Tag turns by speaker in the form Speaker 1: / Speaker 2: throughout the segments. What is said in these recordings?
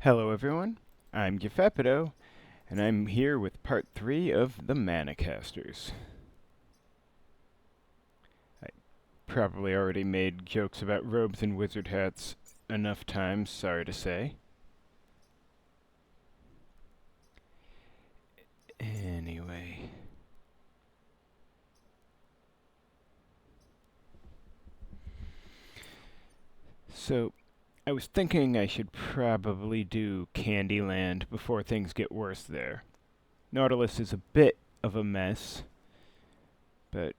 Speaker 1: Hello everyone, I'm Gefepido, and I'm here with part 3 of the Manacasters. I probably already made jokes about robes and wizard hats enough times, sorry to say. Anyway. So, I was thinking I should probably do Candyland before things get worse there. Nautilus is a bit of a mess, but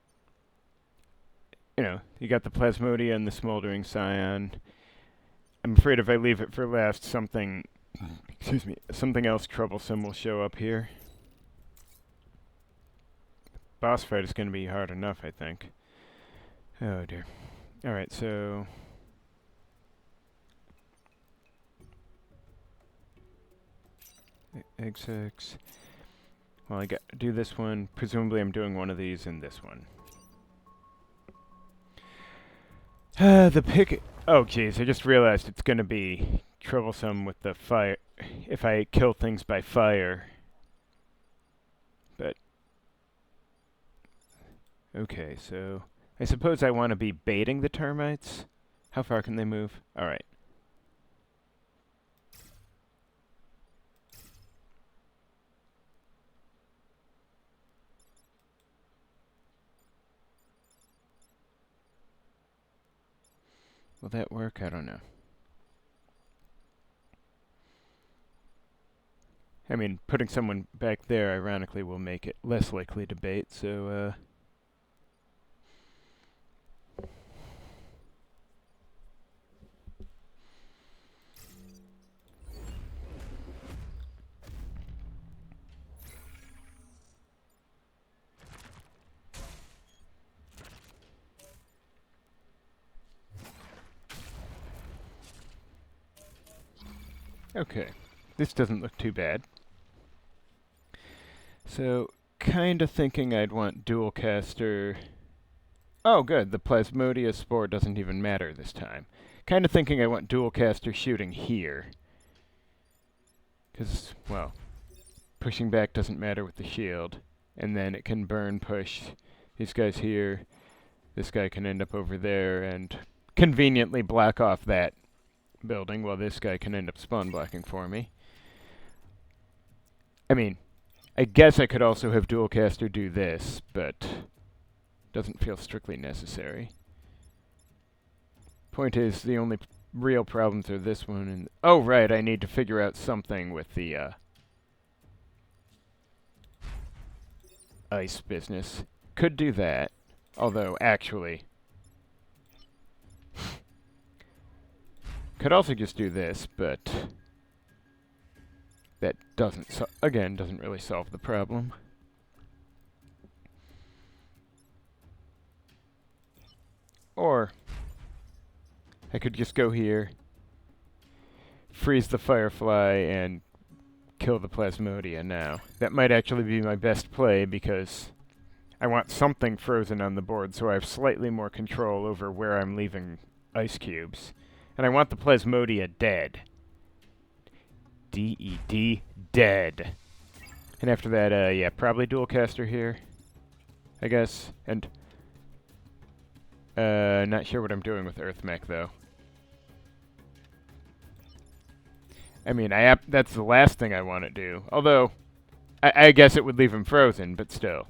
Speaker 1: you got the Plasmodia and the Smoldering Scion. I'm afraid if I leave it for last, something else troublesome will show up here. Boss fight is going to be hard enough, I think. Oh dear. Alright, so X6. Well, I got to do this one. Presumably I'm doing one of these and this one. The pick... Oh, jeez, I just realized it's going to be troublesome with the fire... if I kill things by fire. But... Okay, so... I suppose I want to be baiting the termites? How far can they move? Alright. Will that work? I don't know. I mean, putting someone back there, ironically, will make it less likely to bait, so, Okay. This doesn't look too bad. So, kinda thinking I'd want dual caster... Oh, good. The Plasmodia Spore doesn't even matter this time. Kinda thinking I want dual caster shooting here. Because, well, pushing back doesn't matter with the shield. And then it can burn push these guys here. This guy can end up over there and conveniently block off that building while this guy can end up spawn blocking for me. I mean, I guess I could also have dual caster do this, but doesn't feel strictly necessary. Point is, the only real problems are this one and... Oh, right, I need to figure out something with the, ice business. Could do that, although, actually... Could also just do this, but... That doesn't, again, doesn't really solve the problem. Or... I could just go here, freeze the Firefly, and kill the Plasmodia now. That might actually be my best play, because I want something frozen on the board, so I have slightly more control over where I'm leaving ice cubes. And I want the Plasmodia dead. D-E-D, dead. And after that, yeah, probably dual caster here, I guess. And, not sure what I'm doing with Earth Mech, though. I mean, that's the last thing I want to do. Although, I guess it would leave him frozen, but still.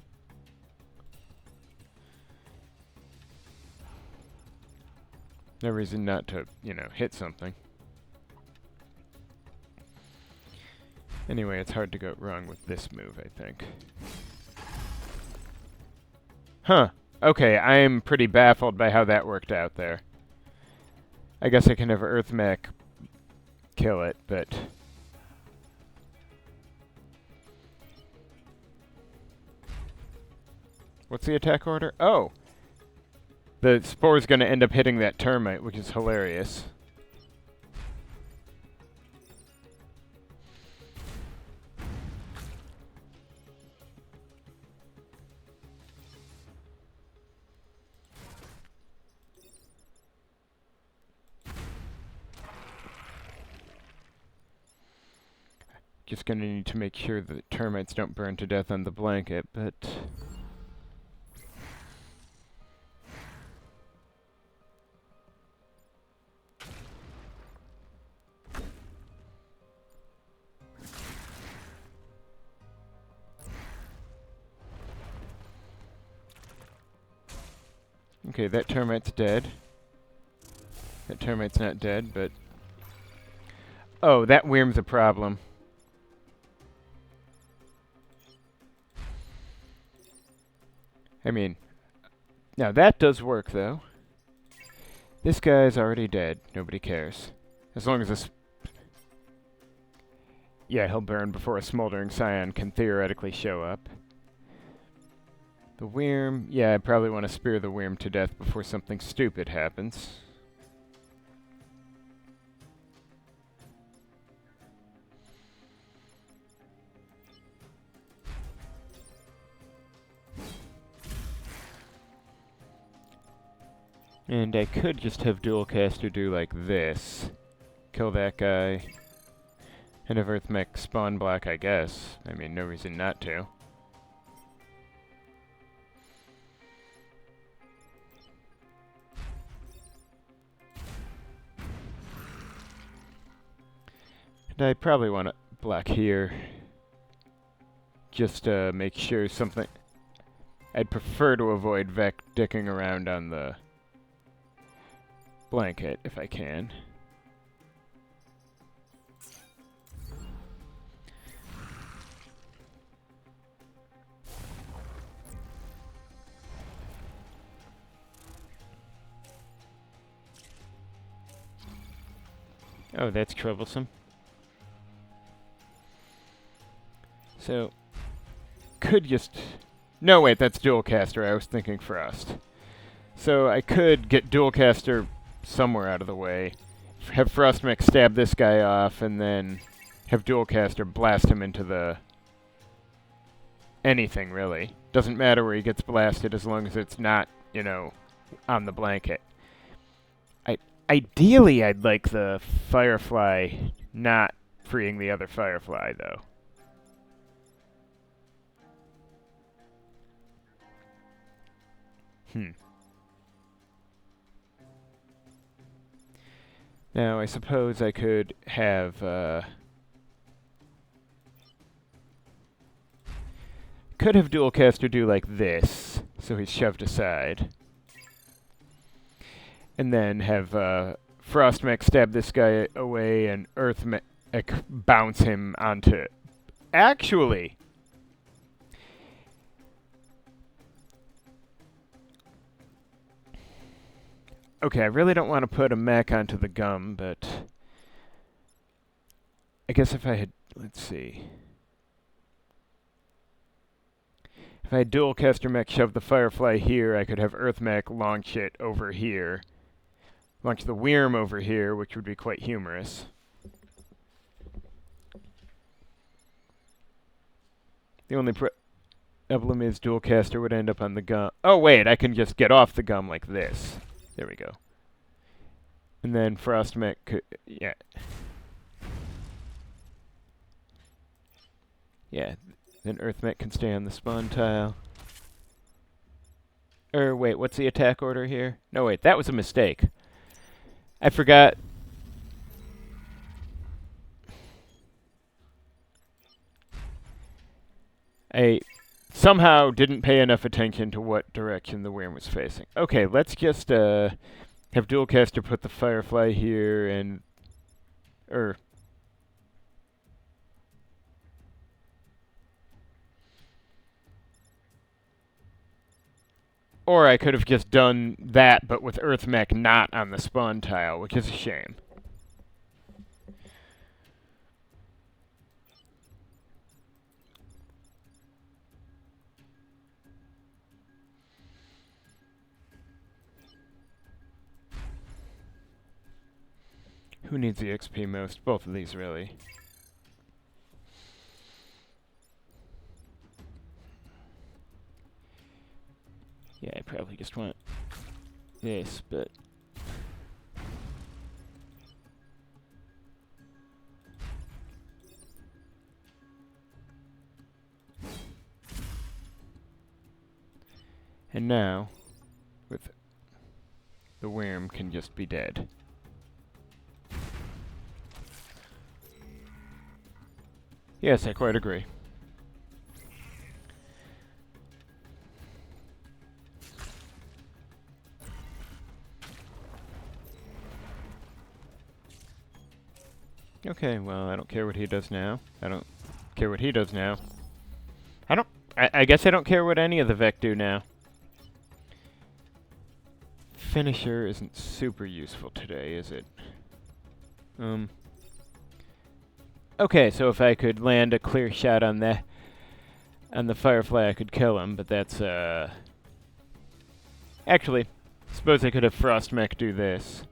Speaker 1: No reason not to, hit something. Anyway, it's hard to go wrong with this move, I think. Huh. Okay, I'm pretty baffled by how that worked out there. I guess I can have Earth Mech kill it, but... What's the attack order? Oh! The Spore's gonna end up hitting that termite, which is hilarious. just going to need to make sure the termites don't burn to death on the blanket, but... Okay, that termite's dead. That termite's not dead, but... Oh, that worm's a problem. I mean, now that does work, though. This guy's already dead. Nobody cares. As long as this... Yeah, he'll burn before a smoldering scion can theoretically show up. The worm... Yeah, I probably want to spear the worm to death before something stupid happens. And I could just have Dualcaster do like this. Kill that guy. And have Earth Mech spawn black, I guess. I mean, no reason not to. And I probably want to black here. Just to make sure something... I'd prefer to avoid Vec dicking around on the blanket, if I can. Oh, that's troublesome. So, could just... No, wait, that's Dualcaster. I was thinking Frost. So I could get Dualcaster somewhere out of the way, have Frost Mech stab this guy off, and then have Dualcaster blast him into the... anything, really. Doesn't matter where he gets blasted as long as it's not, you know, on the blanket. Ideally, I'd like the Firefly not freeing the other Firefly, though. Now, I suppose I could have, Dualcaster do like this, so he's shoved aside. And then have, Frost Mech stab this guy away and Earth Mech bounce him onto... Actually... Okay, I really don't want to put a mech onto the gum, but... I guess if I had... Let's see... If I had Dualcaster Mech shove the Firefly here, I could have Earth Mech launch it over here. Launch the Worm over here, which would be quite humorous. The only problem is Dualcaster would end up on the gum. Oh, wait, I can just get off the gum like this. There we go. And then Frost Mech could... Yeah. Yeah. Then Earth Mech can stay on the spawn tile. Wait, what's the attack order here? No, wait, that was a mistake. I forgot. I somehow didn't pay enough attention to what direction the worm was facing. Okay, let's just have Dualcaster put the Firefly here and... Or I could have just done that, but with Earth Mech not on the spawn tile, which is a shame. Who needs the XP most? Both of these, really. Yeah, I probably just want this, but... And now, with the worm can just be dead. Yes, I quite agree. Okay, well, I don't care what he does now. I don't care what he does now. I guess I don't care what any of the Vec do now. Finisher isn't super useful today, is it? Okay, so if I could land a clear shot on the Firefly, I could kill him, but that's, Actually, suppose I could have Frost Mech do this.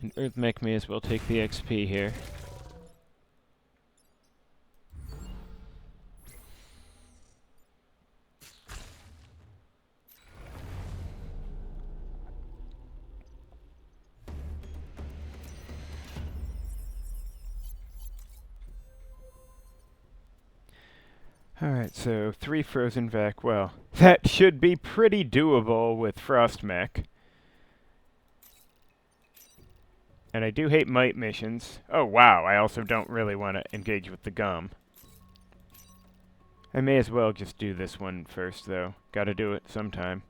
Speaker 1: And Earth Mech may as well take the XP here. Alright, so 3 Frozen Vac. Well, that should be pretty doable with Frost Mech. And I do hate Might missions. Oh, wow, I also don't really want to engage with the gum. I may as well just do this one first, though. Gotta do it sometime.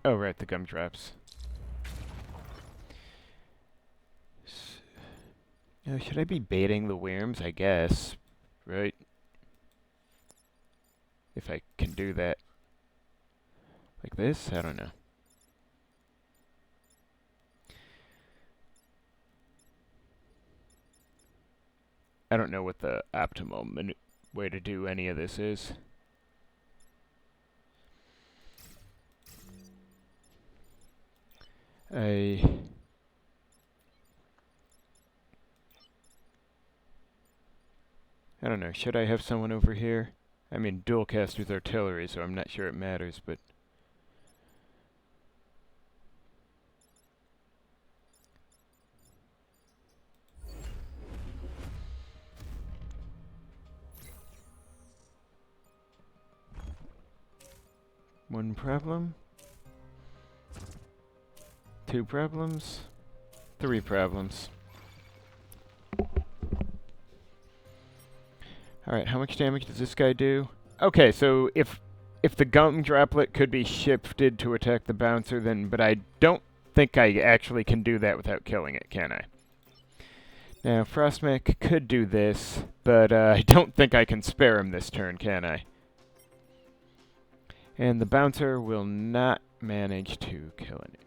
Speaker 1: Oh, right, the gumdrops. Should I be baiting the worms? I guess. Right? If I can do that. Like this? I don't know. I don't know what the optimal way to do any of this is. I don't know. Should I have someone over here? I mean, dual casters artillery, so I'm not sure it matters, but... One problem. 2 problems. 3 problems. Alright, how much damage does this guy do? Okay, so if the gum droplet could be shifted to attack the bouncer, then... But I don't think I actually can do that without killing it, can I? Now, Frost Mech could do this, but I don't think I can spare him this turn, can I? And the bouncer will not manage to kill it.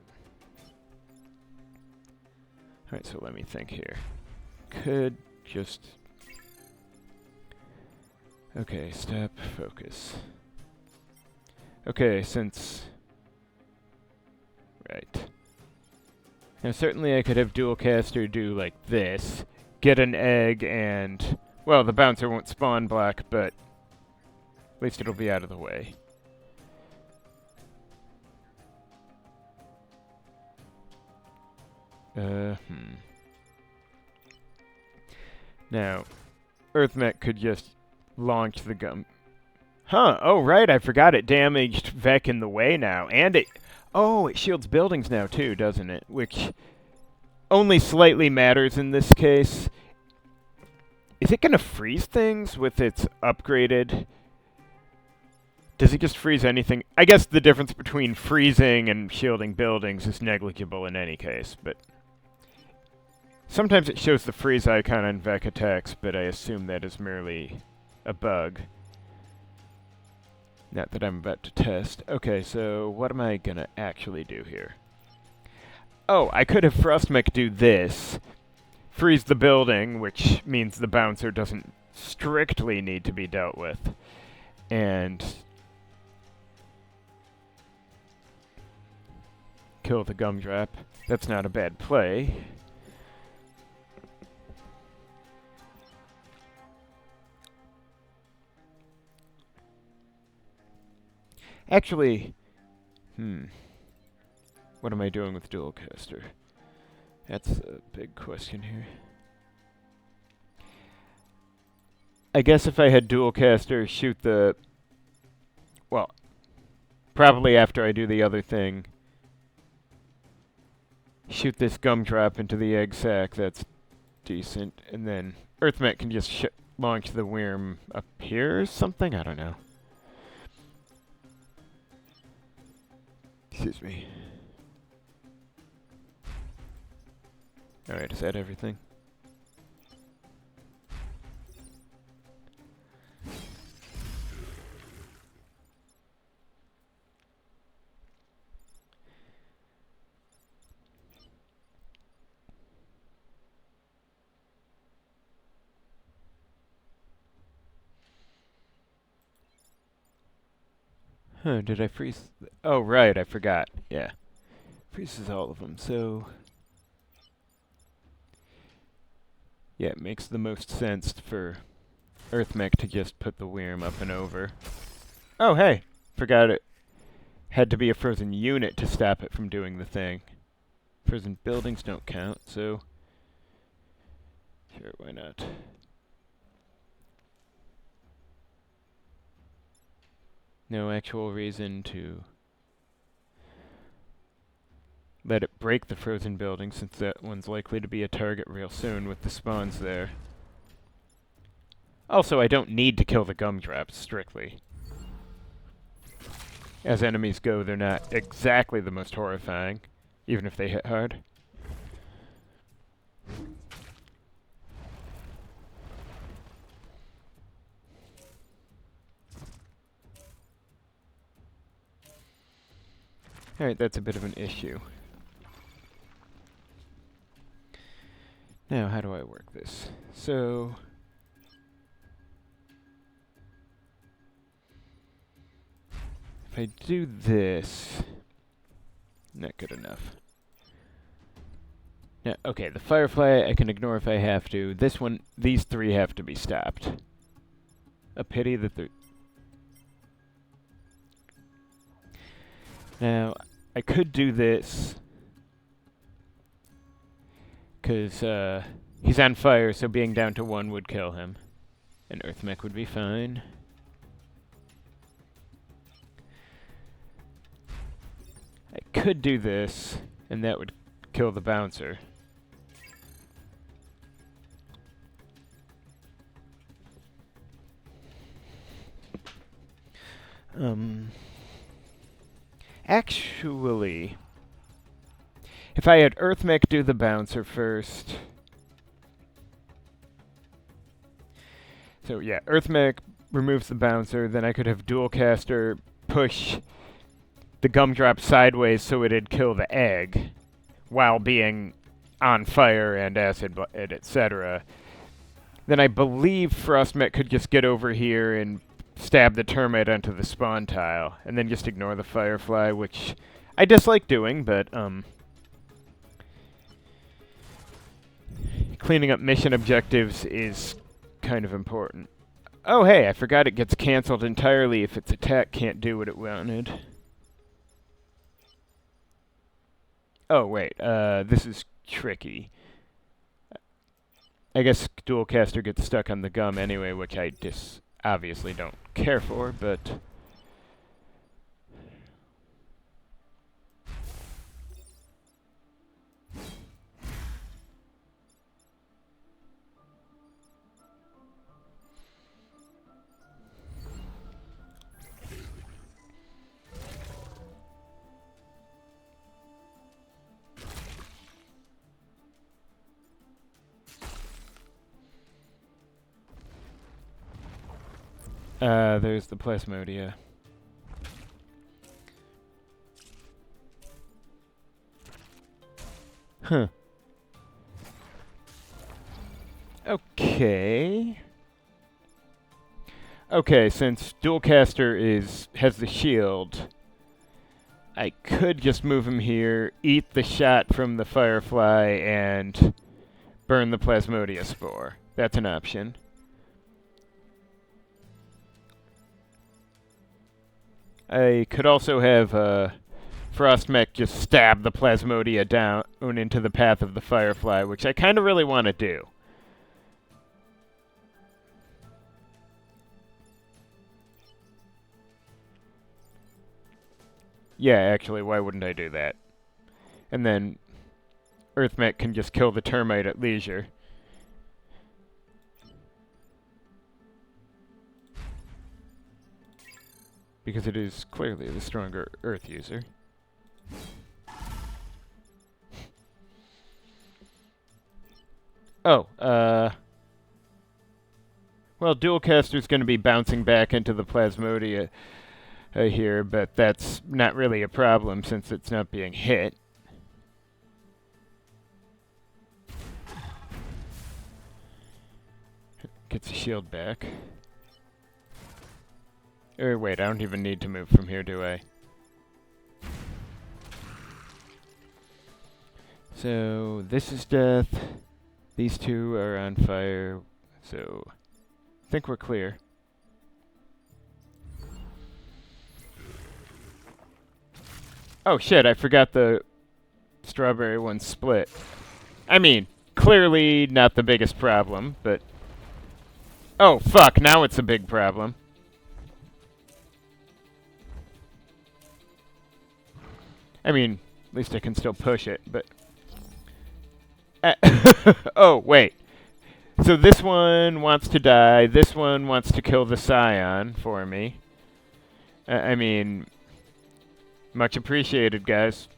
Speaker 1: Alright, so let me think here. Could just... Okay, step, focus. Okay, since... Right. Now certainly I could have dual caster do like this. Get an egg and... Well, the bouncer won't spawn black, but... At least it'll be out of the way. Now, Earth Mech could just launch the gum. Huh, oh right, I forgot it damaged Vec in the way now. And it... Oh, it shields buildings now too, doesn't it? Which only slightly matters in this case. Is it gonna freeze things with its upgraded... Does it just freeze anything? I guess the difference between freezing and shielding buildings is negligible in any case, but... Sometimes it shows the freeze icon on Vec attacks, but I assume that is merely a bug. Not that I'm about to test. Okay, so what am I gonna actually do here? Oh, I could have Frost Mech do this. Freeze the building, which means the bouncer doesn't strictly need to be dealt with. And... kill the gumdrop. That's not a bad play. Actually, what am I doing with dual caster? That's a big question here. I guess if I had dual caster shoot the... Well, probably after I do the other thing. Shoot this gumdrop into the egg sac, that's decent. And then Earth Mech can just launch the worm up here or something? I don't know. Excuse me. Alright, is that everything? Huh, did I freeze? Oh, right, I forgot. Yeah. Freezes all of them, so... Yeah, it makes the most sense for Earth Mech to just put the worm up and over. Oh, hey! Forgot it had to be a frozen unit to stop it from doing the thing. Frozen buildings don't count, so... Sure, why not? No actual reason to let it break the frozen building, since that one's likely to be a target real soon with the spawns there. Also, I don't need to kill the gumdrops, strictly. As enemies go, they're not exactly the most horrifying, even if they hit hard. Alright, that's a bit of an issue. Now, how do I work this? So... if I do this... not good enough. Now, okay, the Firefly I can ignore if I have to. This one, these three have to be stopped. A pity that they're... Now, I could do this, because he's on fire, so being down to 1 would kill him. And Earth Mech would be fine. I could do this, and that would kill the bouncer. Actually, if I had Earth Mech do the bouncer first... So yeah, Earth Mech removes the bouncer, then I could have Dual Caster push the gumdrop sideways so it'd kill the egg, while being on fire and acid, etc. Then I believe Frost Mech could just get over here and stab the termite onto the spawn tile, and then just ignore the Firefly, which I dislike doing, but, cleaning up mission objectives is kind of important. Oh, hey, I forgot it gets cancelled entirely if its attack can't do what it wanted. Oh, wait, this is tricky. I guess Dual Caster gets stuck on the gum anyway, which I obviously don't care for, but... there's the Plasmodia. Huh. Okay. Okay, since Dualcaster has the shield, I could just move him here, eat the shot from the Firefly, and burn the Plasmodia Spore. That's an option. I could also have Frost Mech just stab the Plasmodia down into the path of the Firefly, which I kind of really want to do. Yeah, actually, why wouldn't I do that? And then Earth Mech can just kill the termite at leisure. Because it is clearly the stronger Earth user. Oh, well, Dualcaster's going to be bouncing back into the Plasmodia here, but that's not really a problem since it's not being hit. Gets a shield back. Or wait, I don't even need to move from here, do I? So, this is death. These two are on fire, so I think we're clear. Oh shit, I forgot the strawberry one split. I mean, clearly not the biggest problem, but... Oh, fuck, now it's a big problem. I mean, at least I can still push it, but... oh, wait. So this one wants to die, this one wants to kill the Scion for me. I mean... Much appreciated, guys.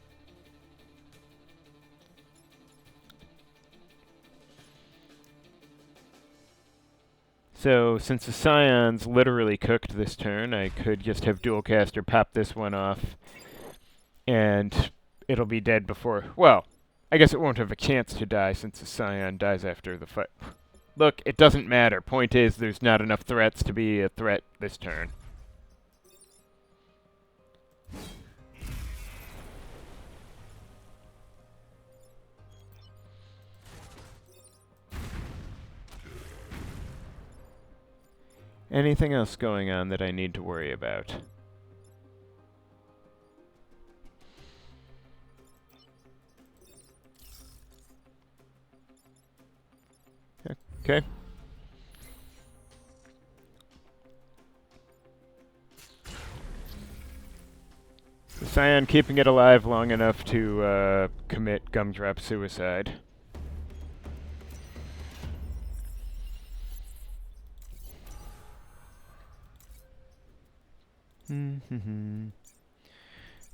Speaker 1: So, since the Scion's literally cooked this turn, I could just have Dualcaster pop this one off, and it'll be dead before... Well, I guess it won't have a chance to die since the Scion dies after the fight. Look, it doesn't matter. Point is, there's not enough threats to be a threat this turn. Anything else going on that I need to worry about? Okay. The Scion keeping it alive long enough to commit gumdrop suicide.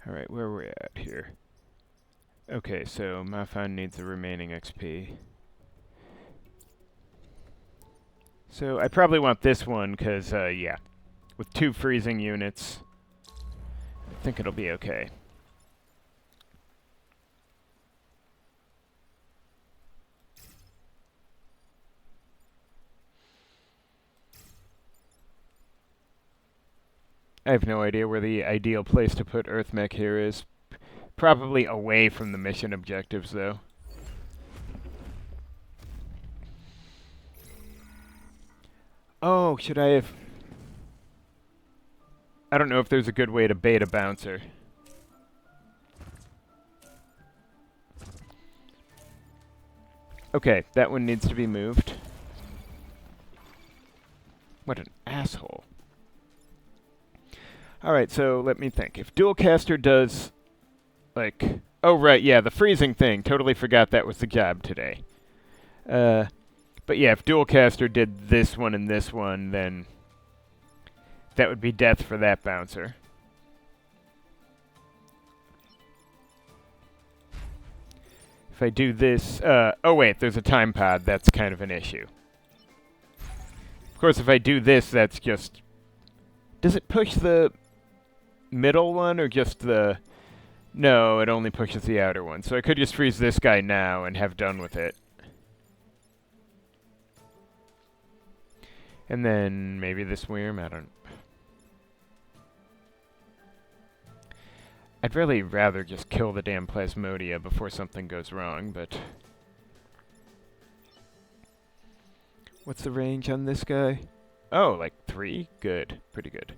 Speaker 1: Alright, where are we at here? Okay, so Mafan needs the remaining XP. So I probably want this one, because, yeah. With 2 freezing units, I think it'll be okay. I have no idea where the ideal place to put Earth Mech here is. Probably away from the mission objectives, though. Oh, should I have... I don't know if there's a good way to bait a bouncer. Okay, that one needs to be moved. What an asshole. Alright, so let me think. If Dualcaster does, like... Oh, right, yeah, the freezing thing. Totally forgot that was the job today. But yeah, if Dualcaster did this one and this one, then that would be death for that bouncer. If I do this... oh, wait, there's a time pod. That's kind of an issue. Of course, if I do this, that's just... Does it push the middle one or just the... No, it only pushes the outer one. So I could just freeze this guy now and have done with it. And then maybe this worm, I don't... I'd really rather just kill the damn Plasmodia before something goes wrong, but... What's the range on this guy? Oh, like 3? Good. Pretty good.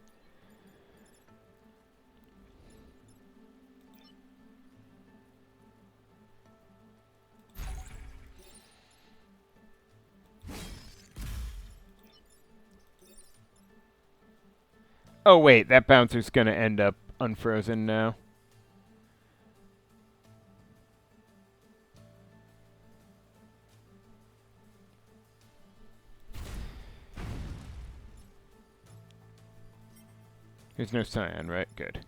Speaker 1: Oh wait, that bouncer's gonna end up unfrozen now. There's no cyan, right? Good.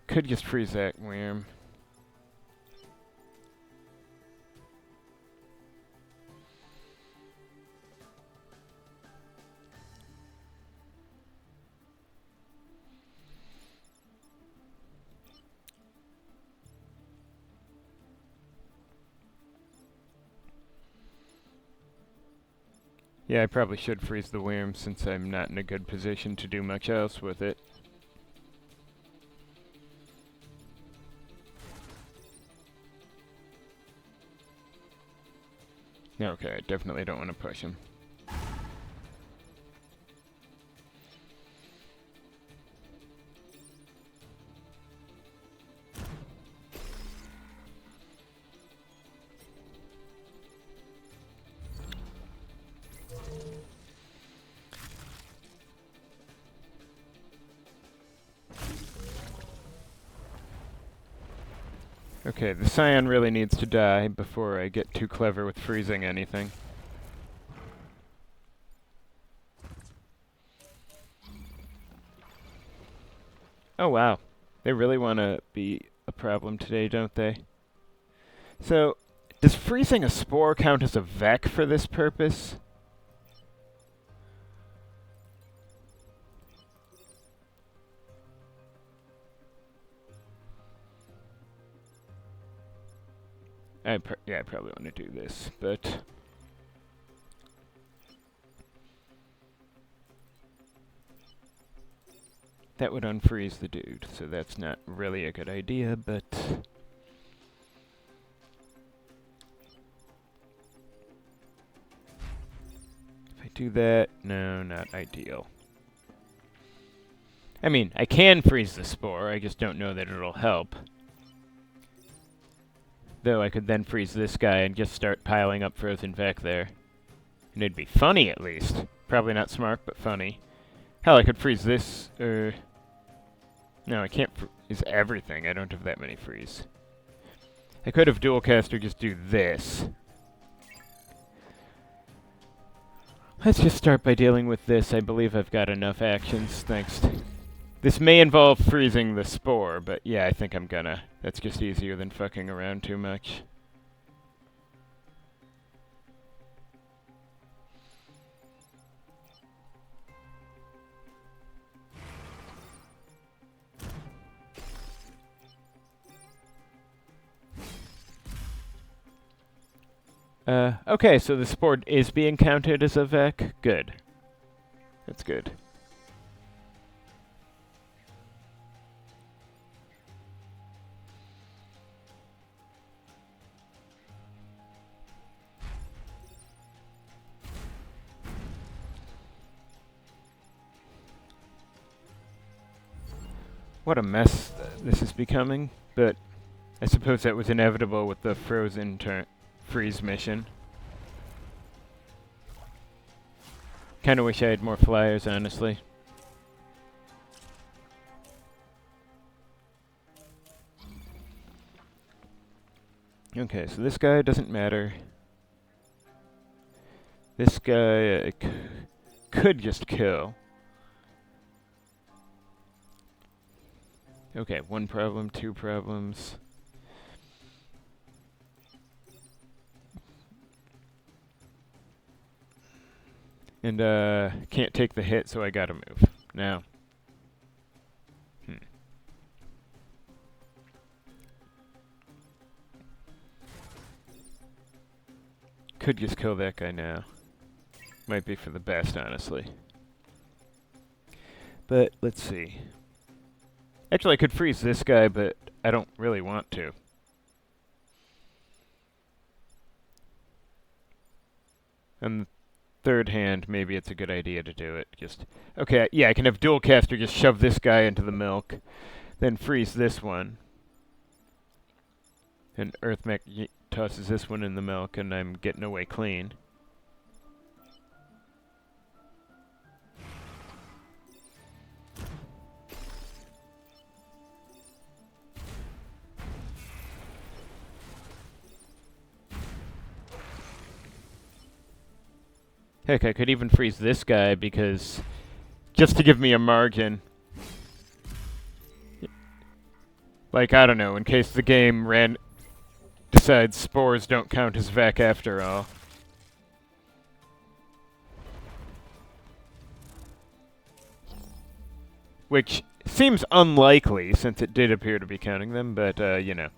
Speaker 1: Could just freeze that worm. Yeah, I probably should freeze the worm since I'm not in a good position to do much else with it. Okay, I definitely don't want to push him. Okay, the cyan really needs to die before I get too clever with freezing anything. Oh wow, they really want to be a problem today, don't they? So, does freezing a spore count as a Vec for this purpose? Yeah, I probably want to do this, but... that would unfreeze the dude, so that's not really a good idea, but... if I do that, no, not ideal. I mean, I can freeze the spore, I just don't know that it'll help. Though I could then freeze this guy and just start piling up frozen Vec there. And it'd be funny, at least. Probably not smart, but funny. Hell, I could freeze this, no, I can't freeze everything. I don't have that many freeze. I could have dual cast or just do this. Let's just start by dealing with this. I believe I've got enough actions, thanks to... This may involve freezing the spore, but yeah, I think I'm gonna. That's just easier than fucking around too much. Okay, so the spore is being counted as a Vec. Good. That's good. What a mess this is becoming, but I suppose that was inevitable with the frozen freeze mission. Kinda wish I had more flyers, honestly. Okay, so this guy doesn't matter. This guy could just kill. Okay, one problem, two problems. And, can't take the hit, so I gotta move. Now. Could just kill that guy now. Might be for the best, honestly. But, let's see. Actually, I could freeze this guy, but I don't really want to. On the third hand, maybe it's a good idea to do it. Just okay, yeah, I can have dual caster just shove this guy into the milk, then freeze this one. And Earth Mech tosses this one in the milk, and I'm getting away clean. Heck, I could even freeze this guy because just to give me a margin. Like, I don't know, in case the game decides spores don't count as VEC after all. Which seems unlikely, since it did appear to be counting them, but, you know.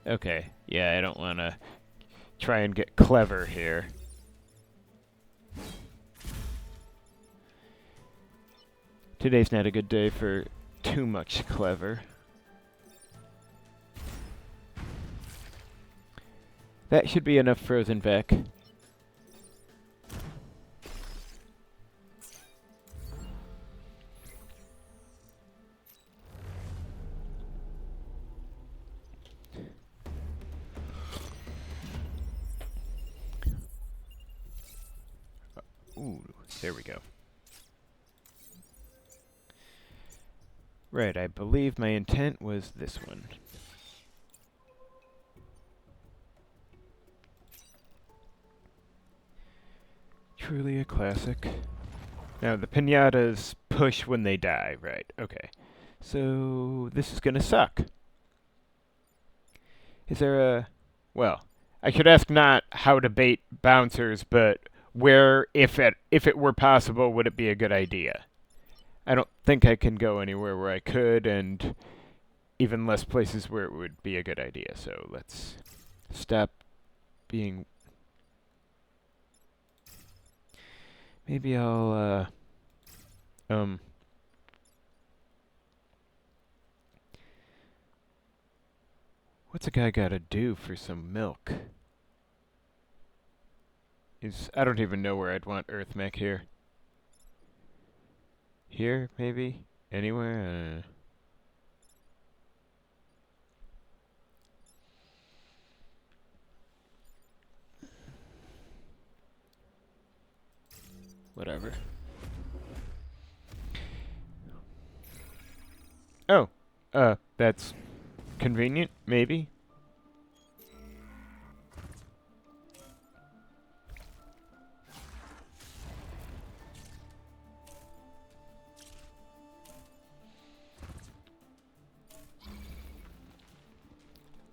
Speaker 1: Okay, yeah, I don't want to try and get clever here. Today's not a good day for too much clever. That should be enough frozen VEC. Ooh, there we go. Right, I believe my intent was this one. Truly a classic. Now, the pinatas push when they die, right, okay. So, this is gonna suck. Is there a... Well, I should ask not how to bait bouncers, but where, if it were possible, would it be a good idea? I don't think I can go anywhere where I could, and even less places where it would be a good idea. So let's stop being... Maybe I'll, what's a guy gotta do for some milk? I don't even know where I'd want Earth Mech here. Here, maybe? Anywhere? Whatever. Oh, that's convenient, maybe?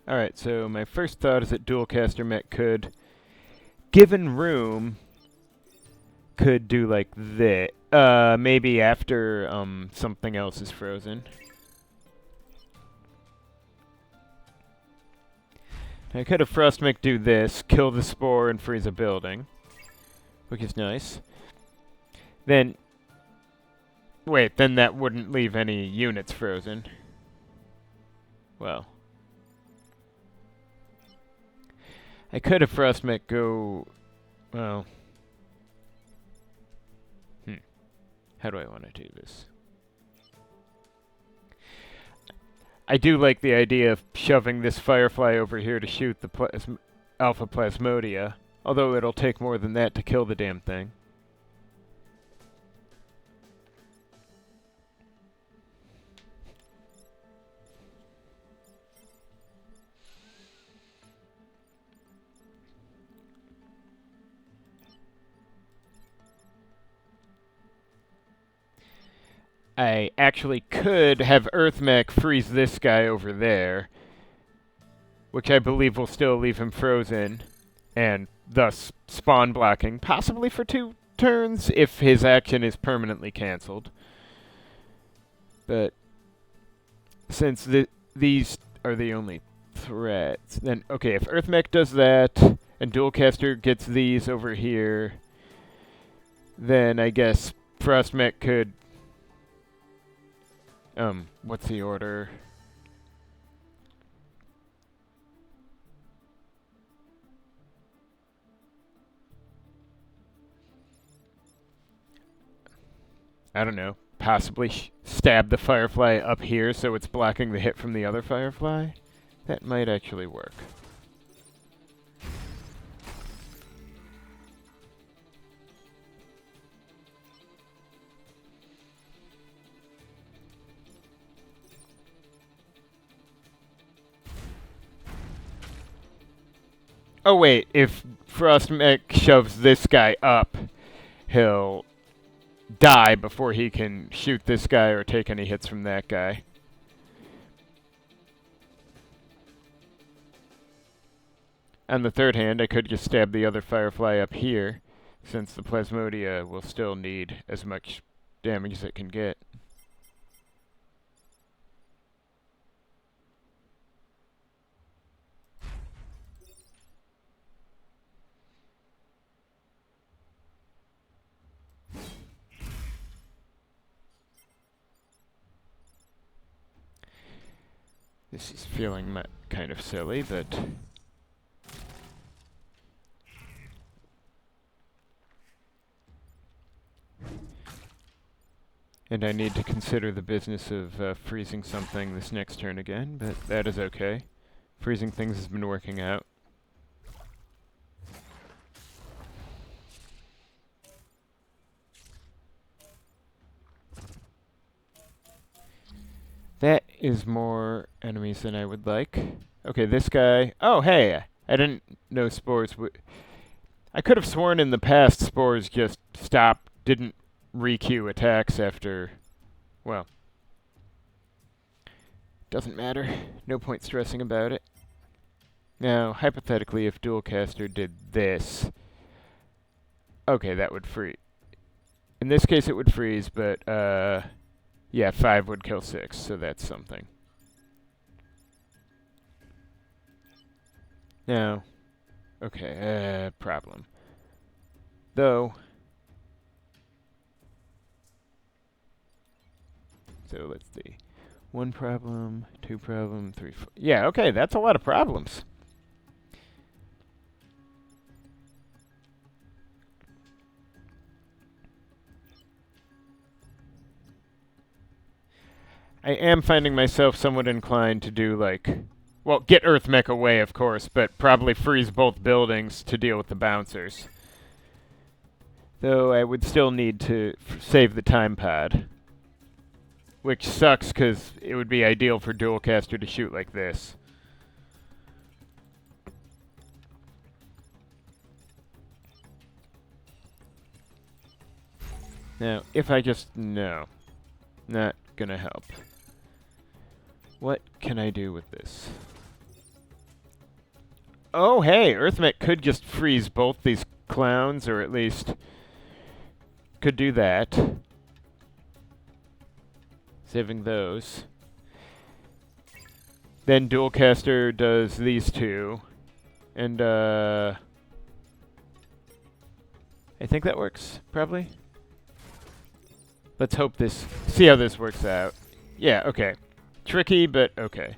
Speaker 1: Alright, so my first thought is that Dualcaster Mech could, given room, could do like this. Maybe after something else is frozen. I could have Frost Mech do this, kill the spore and freeze a building, which is nice. Then, wait, then that wouldn't leave any units frozen. Well, I could have Frost Mech go, well, how do I want to do this? I do like the idea of shoving this Firefly over here to shoot the Alpha Plasmodia, although it'll take more than that to kill the damn thing. I actually could have Earth Mech freeze this guy over there, which I believe will still leave him frozen, and thus spawn blocking, possibly for 2 turns if his action is permanently cancelled. But since these are the only threats, then okay, if Earth Mech does that, and Dualcaster gets these over here, then I guess Frost Mech could... what's the order? I don't know. Possibly stab the Firefly up here so it's blocking the hit from the other Firefly? That might actually work. Oh wait, if Frost Mech shoves this guy up, he'll die before he can shoot this guy or take any hits from that guy. On the third hand, I could just stab the other Firefly up here, since the Plasmodia will still need as much damage as it can get. This is feeling kind of silly, but... And I need to consider the business of freezing something this next turn again, but that is okay. Freezing things has been working out. That is more enemies than I would like. Okay, this guy... Oh, hey! I didn't know spores would... I could have sworn in the past spores just didn't re-queue attacks after... Well... Doesn't matter. No point stressing about it. Now, hypothetically, if Dualcaster did this... Okay, that would freeze. In this case, it would freeze, but, yeah, 5 would kill 6, so that's something. Now, okay, problem. Though, so let's see. 1 problem, 2 problem, 3, 4. Yeah, okay, that's a lot of problems. I am finding myself somewhat inclined to do, like... Well, get Earth Mech away, of course, but probably freeze both buildings to deal with the bouncers. Though I would still need to save the time pod. Which sucks, because it would be ideal for Dualcaster to shoot like this. Now, if I just... No. Not gonna help. What can I do with this? Oh, hey! Earth Mech could just freeze both these clowns, or at least could do that. Saving those. Then Dualcaster does these two. And, I think that works, probably. Let's hope this... See how this works out. Yeah, okay. Tricky, but okay.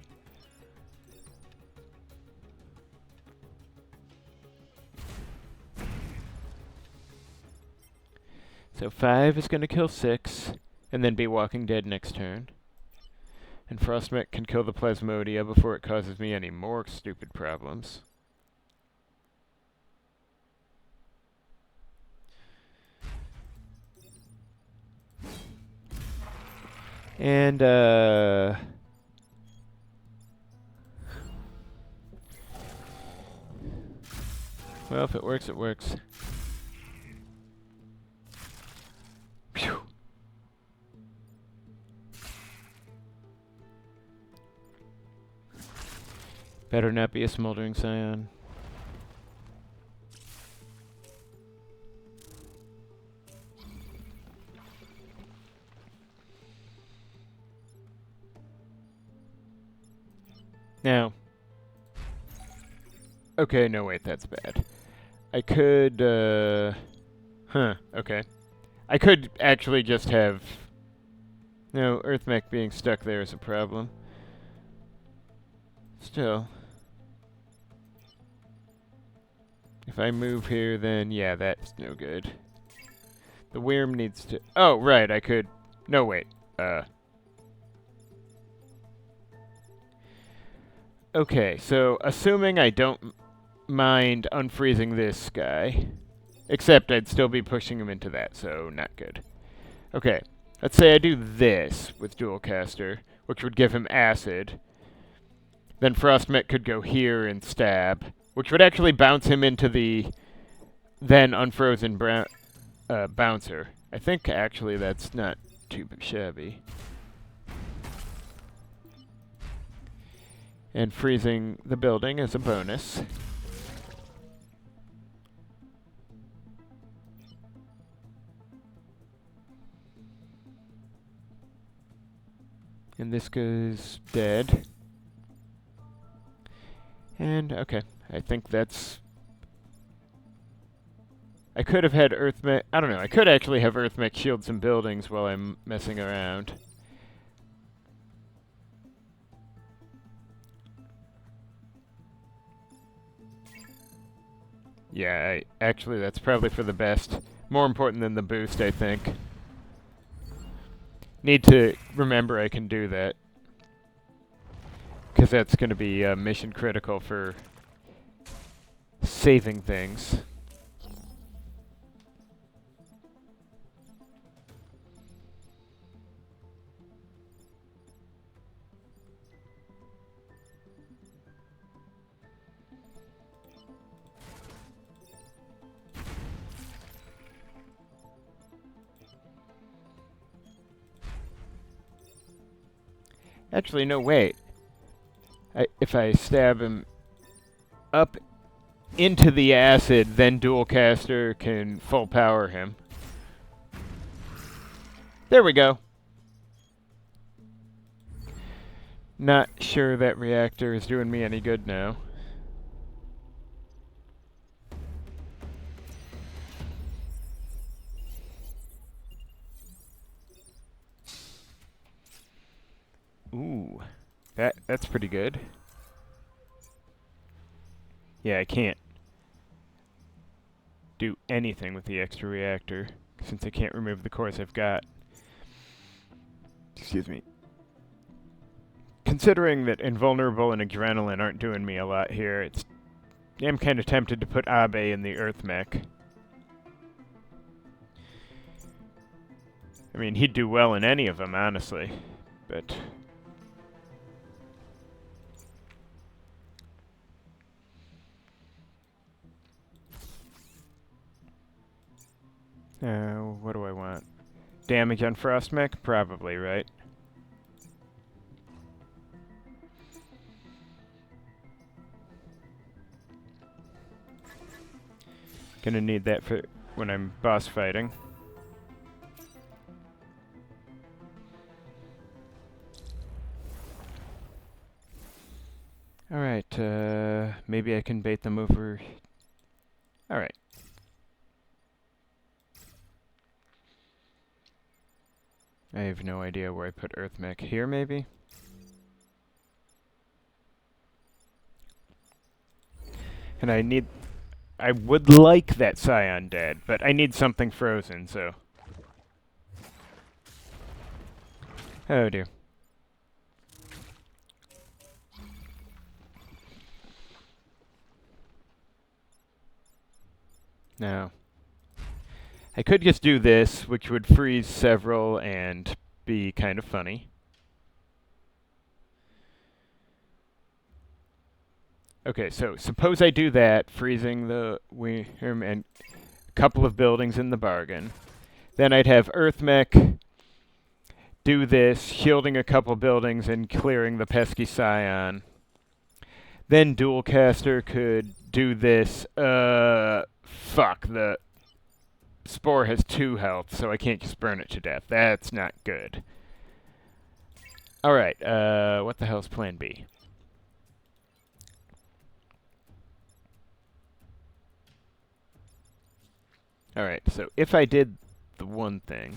Speaker 1: So 5 is going to kill 6, and then be Walking Dead next turn. And Frostmech can kill the Plasmodia before it causes me any more stupid problems. And, well, if it works, it works. Phew. Better not be a smoldering scion. Now. Okay, no wait, that's bad. I could, okay. I could actually just have... No, Earth Mech being stuck there is a problem. Still. If I move here, then yeah, that's no good. The Wyrm needs to... Oh, right, I could... No, wait. Okay, so assuming I don't mind unfreezing this guy, except I'd still be pushing him into that, so not good. Okay, let's say I do this with Dualcaster, which would give him acid. Then Frostmech could go here and stab, which would actually bounce him into the then unfrozen bouncer. I think actually that's not too shabby. And freezing the building is a bonus. And this goes dead. And, okay, I think that's... I could have had Earth Mech... I don't know, I could actually have Earth Mech shield some buildings while I'm messing around. Yeah, actually that's probably for the best. More important than the boost, I think. Need to remember I can do that. Because that's going to be mission critical for saving things. Actually, no, wait. If I stab him up into the acid, then Dual Caster can full power him. There we go. Not sure that reactor is doing me any good now. Ooh, that's pretty good. Yeah, I can't do anything with the extra reactor since I can't remove the cores I've got. Excuse me. Considering that Invulnerable and Adrenaline aren't doing me a lot here, I'm kind of tempted to put Abe in the Earth Mech. I mean, he'd do well in any of them, honestly, but... what do I want? Damage on Frost Mech? Probably, right? Gonna need that for when I'm boss fighting. Alright, maybe I can bait them over. Alright. I have no idea where I put Earth Mech. Here, maybe? And I would like that Scion dead, but I need something frozen, so... Oh dear. No. I could just do this, which would freeze several and be kind of funny. Okay, so suppose I do that, freezing the worm and a couple of buildings in the bargain. Then I'd have Earth Mech do this, shielding a couple buildings and clearing the pesky Scion. Then Dual Caster could do this. Fuck, the Spore has 2 health, so I can't just burn it to death. That's not good. Alright, what the hell's plan B? Alright, so if I did the one thing...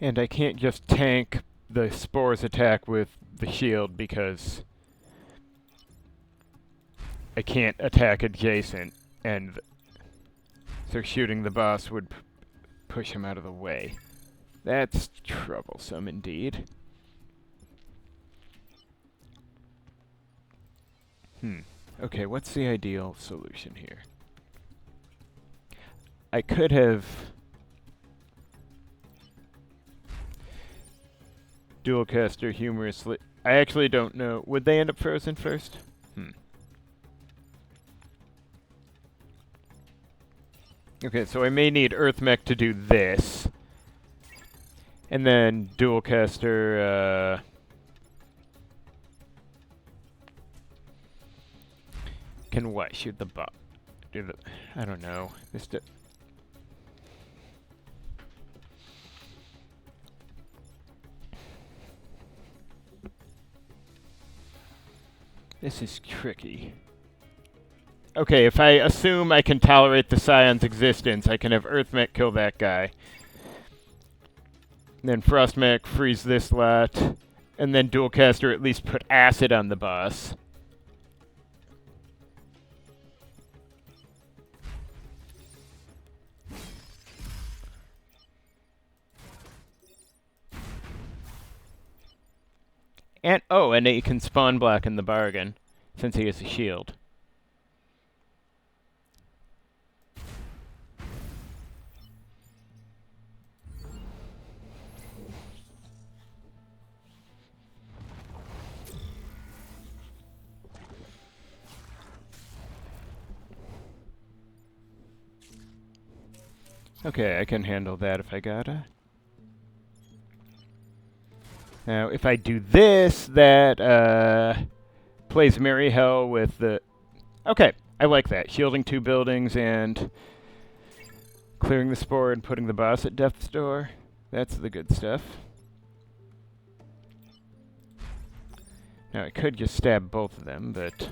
Speaker 1: And I can't just tank the Spore's attack with the shield because I can't attack adjacent, and so shooting the boss would push him out of the way. That's troublesome indeed. Okay, what's the ideal solution here? I could have dual caster humorously. I actually don't know. Would they end up frozen first? Okay, so I may need Earth Mech to do this. And then dual caster, can what? Shoot the bot. Do the... I don't know. This is tricky. Okay, if I assume I can tolerate the Scion's existence, I can have Earth Mech kill that guy. And then Frost Mech freeze this lot. And then dual caster at least put acid on the boss. And oh, and he can spawn block in the bargain, since he has a shield. Okay, I can handle that if I gotta. Now, if I do this, that plays Merry Hell with the... Okay, I like that. Shielding 2 buildings and clearing the spore and putting the boss at death's door. That's the good stuff. Now, I could just stab both of them, but...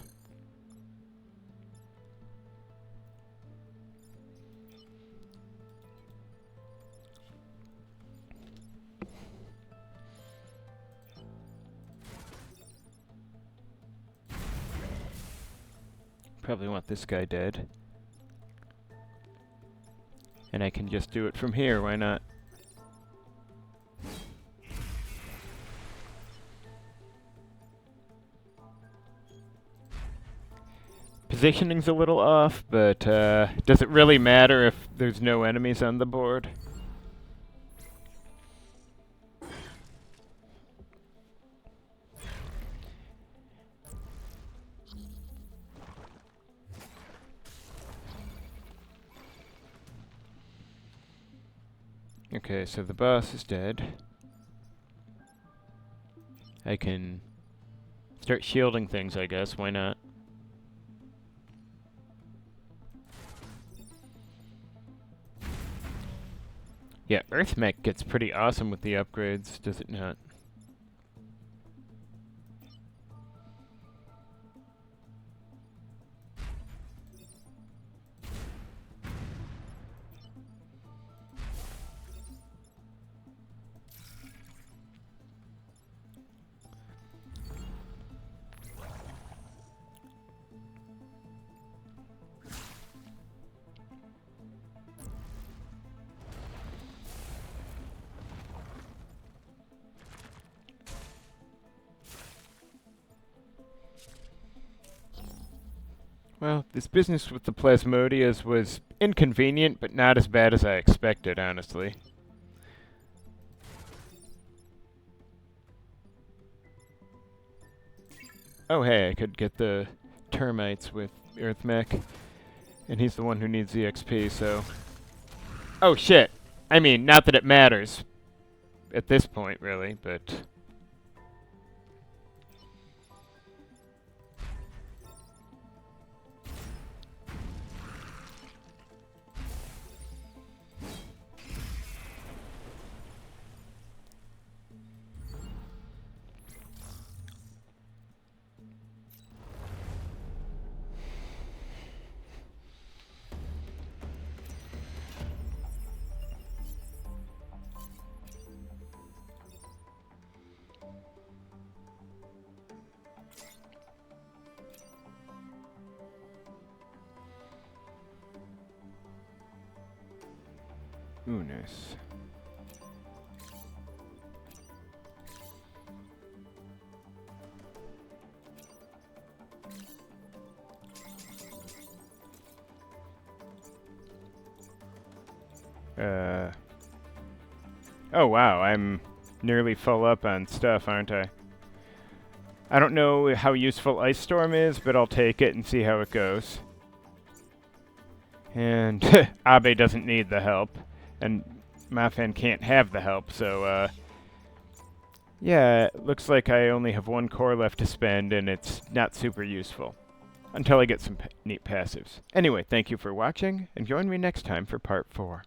Speaker 1: Probably want this guy dead. And I can just do it from here, why not? Positioning's a little off, but does it really matter if there's no enemies on the board? Okay, so the boss is dead. I can start shielding things, I guess. Why not? Yeah, Earth Mech gets pretty awesome with the upgrades, does it not? Well, this business with the Plasmodias was inconvenient, but not as bad as I expected, honestly. Oh hey, I could get the termites with Earth Mech. And he's the one who needs the XP, so... Oh shit! I mean, not that it matters at this point, really, but... Ooh, nice. Oh wow, I'm nearly full up on stuff, aren't I? I don't know how useful Ice Storm is, but I'll take it and see how it goes. And Abe doesn't need the help, and Mafan can't have the help, so yeah, it looks like I only have one core left to spend, and it's not super useful. Until I get some neat passives. Anyway, thank you for watching, and join me next time for part 4.